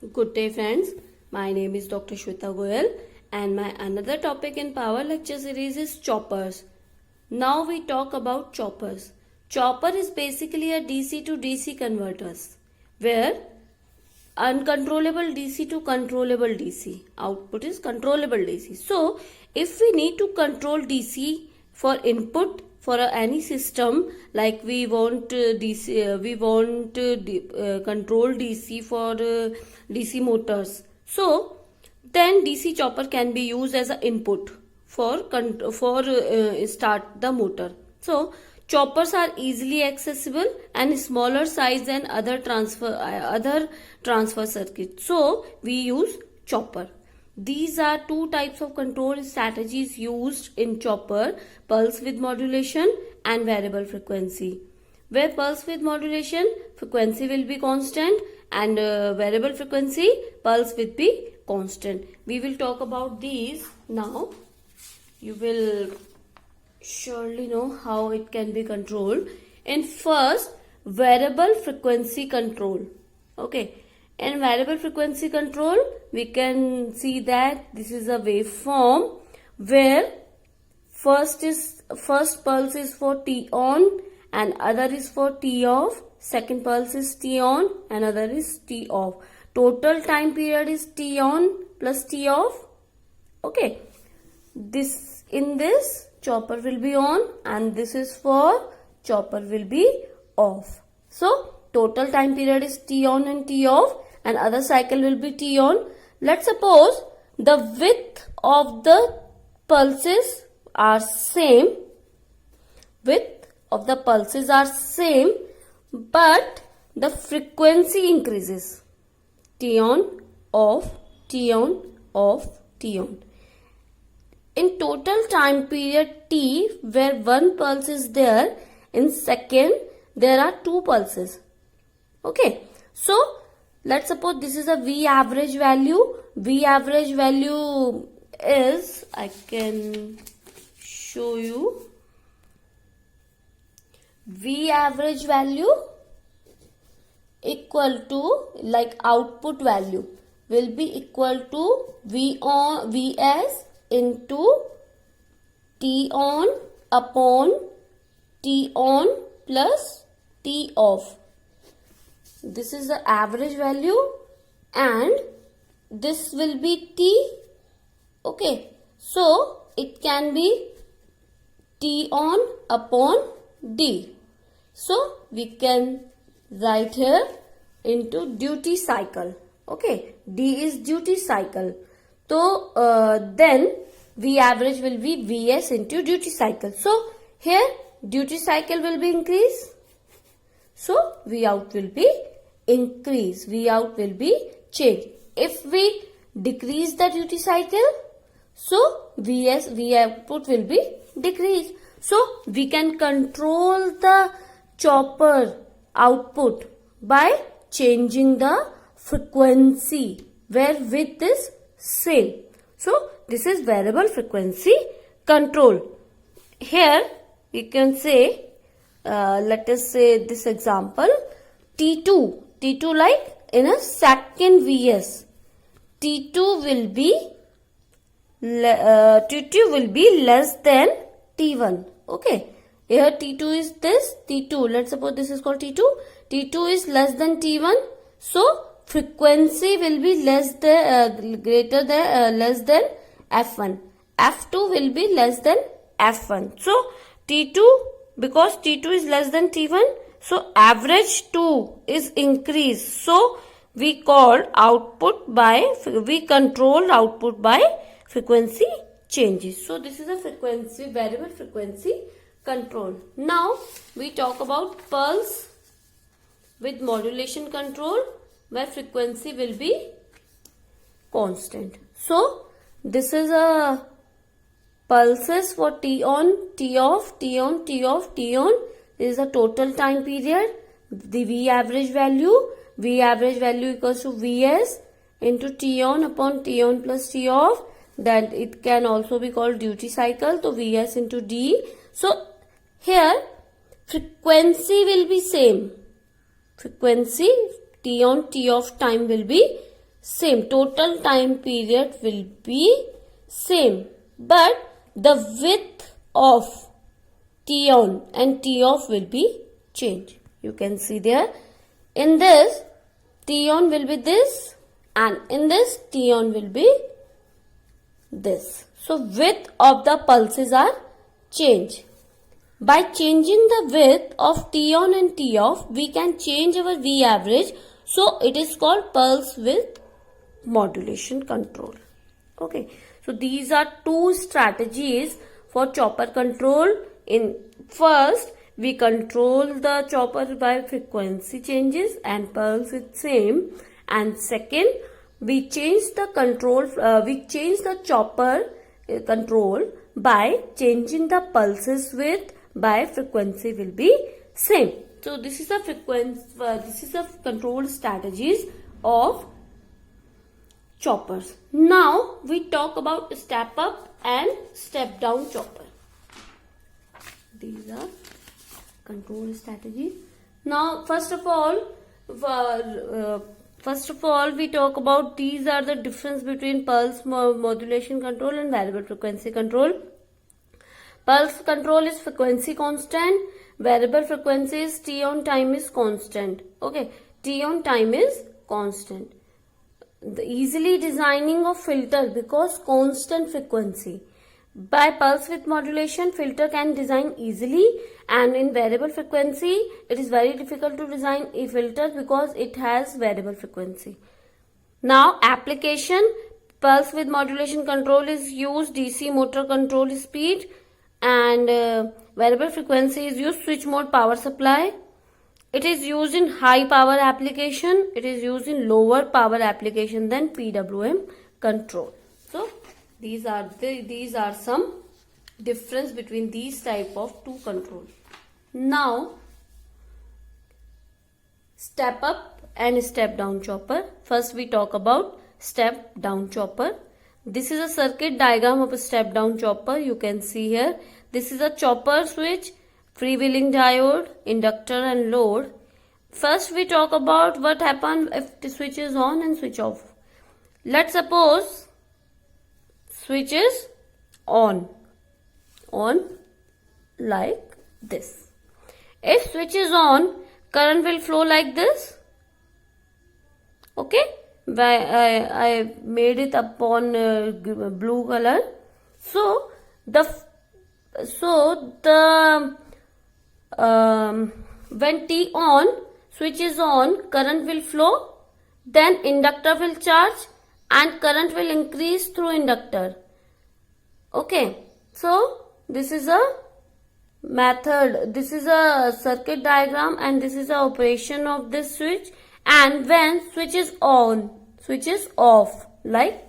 Good day, friends. My name is Dr. Shweta Goyal, and my another topic in Power Lecture series is choppers. Now we talk about choppers. Chopper is basically a DC to DC converters, where uncontrollable DC to controllable DC output is controllable DC. So, if we need to control DC for input for any system, like we want control DC for DC motors, so then DC chopper can be used as an input for start the motor. So choppers are easily accessible and smaller size than other transfer circuits. So we use chopper. These are two types of control strategies used in chopper: pulse width modulation and variable frequency. Where pulse width modulation, frequency will be constant, and variable frequency, pulse width be constant. We will talk about these now. You will surely know how it can be controlled. In first, variable frequency control. Okay. In variable frequency control, we can see that this is a waveform where first pulse is for T on and other is for T off. Second pulse is T on and other is T off. Total time period is T on plus T off. Okay. In this chopper will be on and this is for chopper will be off. So total time period is T on and T off, and other cycle will be T on. Let's suppose the width of the pulses are same. Width of the pulses are same, but the frequency increases. T on, off, T on, off, T on. In total time period T, where one pulse is there, in second there are two pulses. Okay. So let's suppose this is a V average value. V average value is, I can show you. V average value equal to, like, output value will be equal to Vs into T on upon T on plus T off. This is the average value and this will be T. Okay. So it can be T on upon D. So we can write here into duty cycle. Okay. D is duty cycle. So then V average will be Vs into duty cycle. So here duty cycle will be increase. So V out will be increase. V out will be change. If we decrease the duty cycle, so V output will be decrease. So we can control the chopper output by changing the frequency where width is same. So this is variable frequency control. Here you can say, let us say this example, T2 like in a second Vs, T2 will be less than T1. Okay. Here T2 is this, T2. Let's suppose this is called T2. T2 is less than T1. So frequency will be less than F1. F2 will be less than F1. So T2, because T2 is less than T1, so average 2 is increased. So we control output by frequency changes. So this is a variable frequency control. Now we talk about pulse width modulation control, where frequency will be constant. So this is a pulses for T on, T off, T on, T off, T on. This is a total time period. The V average value equals to Vs into T on upon T on plus T off. That it can also be called duty cycle. So Vs into D. So here frequency will be same. Frequency T on T off time will be same. Total time period will be same. But the width of T on and T off will be changed. You can see there. In this, T on will be this, and in this, T on will be this. So width of the pulses are changed. By changing the width of T on and T off, we can change our V average. So it is called pulse width modulation control. Okay. So these are two strategies for chopper control. In first, we control the chopper by frequency changes and pulse is same. And second, we change the control. We change the chopper control by changing the pulses width by frequency will be same. So this is the frequency. This is the control strategies of choppers. Now we talk about step up and step down chopper. These are control strategies. Now first of all we talk about these are the difference between pulse modulation control and variable frequency control. Pulse control is frequency constant. Variable frequency is T on time is constant. Okay, T on time is constant. The easily designing of filter because constant frequency. By pulse width modulation, filter can design easily, and in variable frequency, it is very difficult to design a filter because it has variable frequency. Now, application, pulse width modulation control is used DC motor control speed, and variable frequency is used switch mode power supply. It is used in high power application. It is used in lower power application than PWM control. So these are some difference between these type of two controls. Now step up and step down chopper. First we talk about step down chopper. This is a circuit diagram of a step down chopper. You can see here. This is a chopper switch, freewheeling diode, inductor and load. First we talk about what happens if the switch is on and switch off. Let's suppose switch is on like this. If switch is on, current will flow like this. Okay, I made it upon blue color. So when T on, switch is on, current will flow, then inductor will charge and current will increase through inductor. Okay, so this is a method, this is a circuit diagram, and this is the operation of this switch. And when switch is on, switch is off like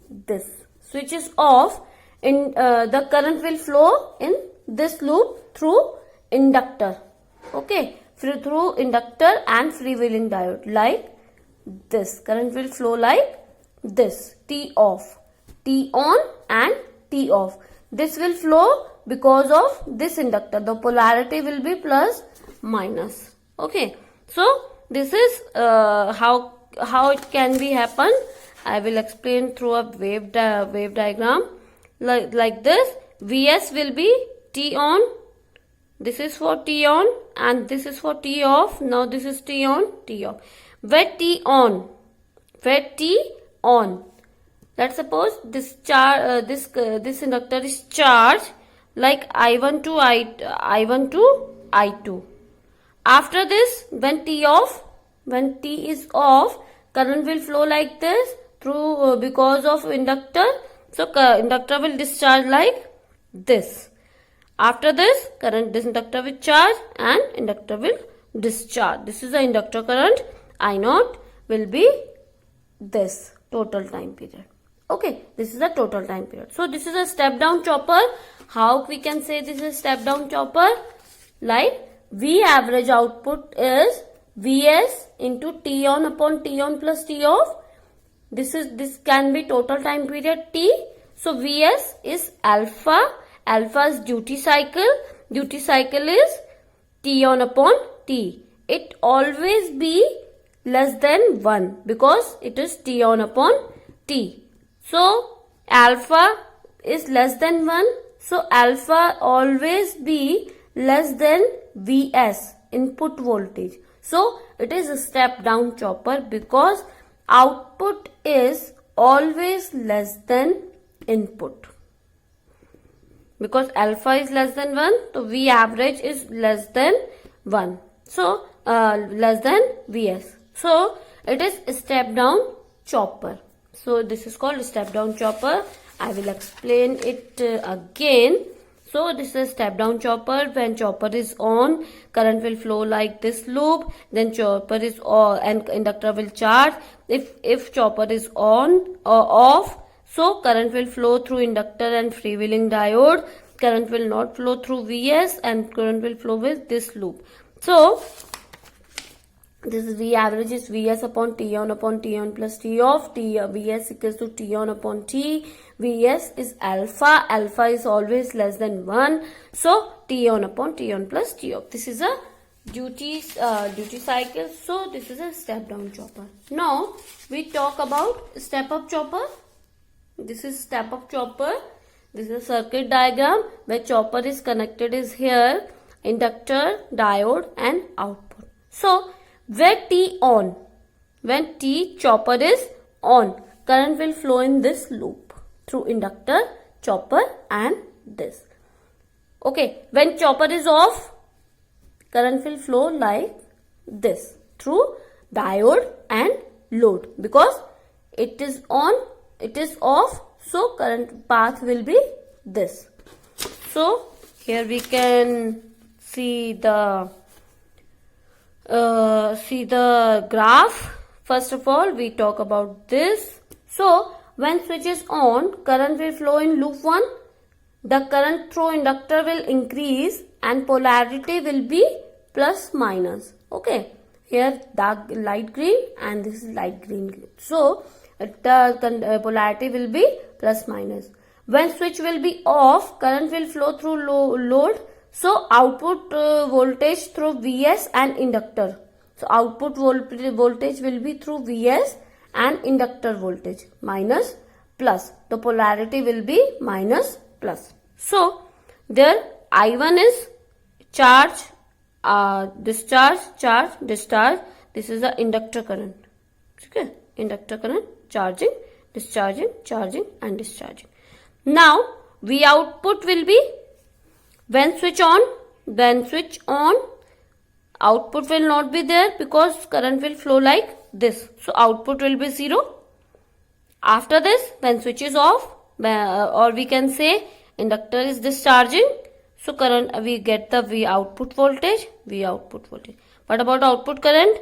this. Switch is off, in the current will flow in this loop through inductor. Okay, through inductor and freewheeling diode like this. Current will flow like this. T off, T on and T off. This will flow because of this inductor. The polarity will be plus minus. Okay, so this is how it can be happen. I will explain through a wave diagram like this. Vs will be T on. This is for T on and this is for T off. Now this is T on, T off. Where T on, where T on. Let's suppose this this inductor is charged like I1 to I2. After this, when T off, when T is off, current will flow like this through because of inductor. So inductor will discharge like this. After this, this inductor will charge and inductor will discharge. This is the inductor current. I0 will be this total time period. Okay, this is the total time period. So this is a step down chopper. How we can say this is step down chopper? Like V average output is Vs into T on upon T on plus T off. This can be total time period T. So Vs is alpha. Alpha is duty cycle. Duty cycle is T on upon T. It always be less than 1 because it is T on upon T. So alpha is less than 1. So alpha always be less than Vs, input voltage. So it is a step down chopper because output is always less than input. Because alpha is less than 1, so V average is less than 1. So less than Vs. So it is a step down chopper. So this is called step down chopper. I will explain it again. So this is a step down chopper. When chopper is on, current will flow like this loop. Then chopper is on and inductor will charge. If chopper is on or off, so current will flow through inductor and freewheeling diode. Current will not flow through Vs and current will flow with this loop. So this is V average is Vs upon T on plus T off. Vs equals to T on upon T. Vs is alpha. Alpha is always less than 1. So T on plus T off. This is a duty cycle. So this is a step down chopper. Now we talk about step up chopper. This is step up chopper. This is a circuit diagram where chopper is connected is here, inductor, diode and output. So when T chopper is on, current will flow in this loop through inductor, chopper and this. Okay, when chopper is off, current will flow like this through diode and load because it is on, it is off, so current path will be this. So here we can see the graph. First of all, we talk about this. So when switch is on, current will flow in loop 1. The current through inductor will increase and polarity will be plus minus. Okay, here dark light green and this is light green. So the polarity will be plus minus. When switch will be off, current will flow through load. So output voltage through Vs and inductor. So output voltage will be through Vs and inductor voltage minus plus. The polarity will be minus plus. So there I1 is charge, discharge, charge, discharge. This is the inductor current. Okay, inductor current, charging, discharging, charging and discharging. Now V output will be when switch on, output will not be there because current will flow like this. So output will be 0. After this, when switch is off, or we can say inductor is discharging, so current we get the V output voltage. What about output current?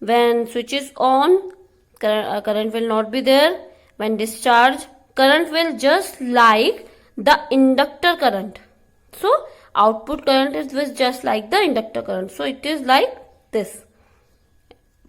When switch is on, current will not be there. When discharge, current will just like the inductor current. So output current is just like the inductor current. So it is like this.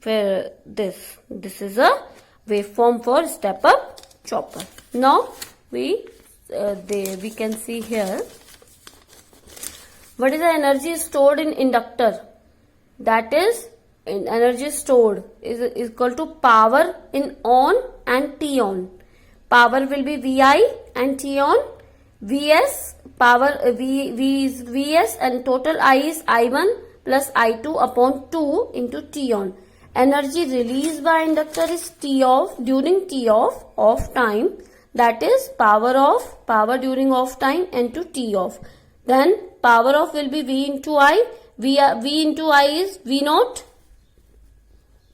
Where this is a waveform for step up chopper. Now we can see here what is the energy stored in inductor. That is energy stored is equal to power in on and T on. Power will be Vi and T on. Vs power Vs and total I is I1 plus I2 upon 2 into T on. Energy released by inductor is T off during T off time. That is power during off time into T off. Then power off will be V into I. V into I is V naught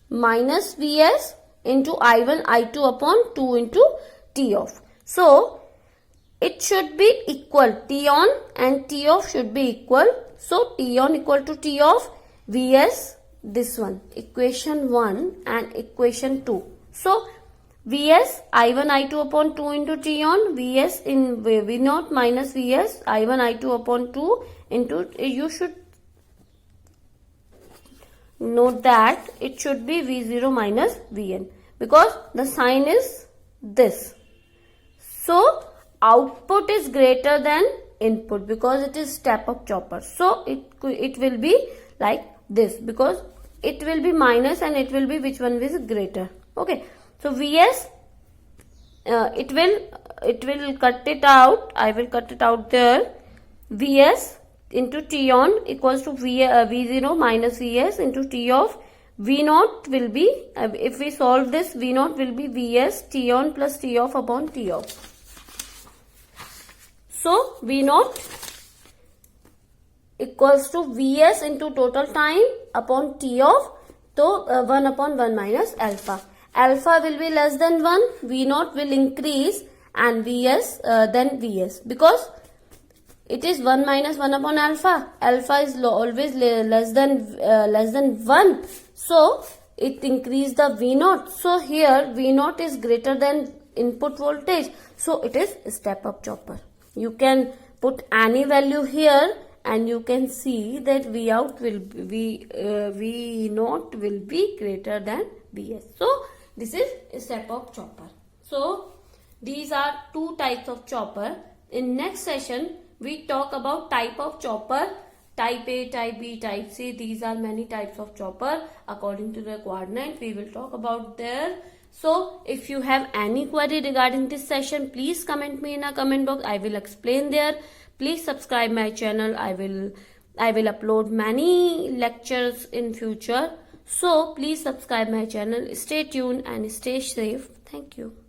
minus Vs into I1 I2 upon 2 into T off. So it should be equal. T on and T off should be equal. So T on equal to T off. Vs, this one, equation 1 and equation 2. So Vs I1 I2 upon 2 into T on. Vs in V naught minus Vs I1 I2 upon 2 into, you should note that it should be V0 minus Vn because the sign is this. So output is greater than input because it is step up chopper. So it will be like this because it will be minus and it will be which one is greater. Okay, so Vs, it will cut it out. I will cut it out there. Vs into T on equals to V0 minus Vs into T of V0 will be, if we solve this, V0 will be Vs T on plus T off upon T off. So V0 equals to Vs into total time upon T of, so 1 upon 1 minus alpha. Alpha will be less than 1, V0 will increase and Vs then Vs, because it is 1 minus 1 upon alpha. Alpha is always less than 1. So it increase the V0. So here V0 is greater than input voltage. So it is step up chopper. You can put any value here and you can see that V0 will be greater than Vs. So this is step up chopper. So these are two types of chopper. In next session we talk about type of chopper, type A, type B, type C. These are many types of chopper according to the requirement. We will talk about there. So if you have any query regarding this session, please comment me in a comment box. I will explain there. Please subscribe my channel. I will upload many lectures in future. So please subscribe my channel. Stay tuned and stay safe. Thank you.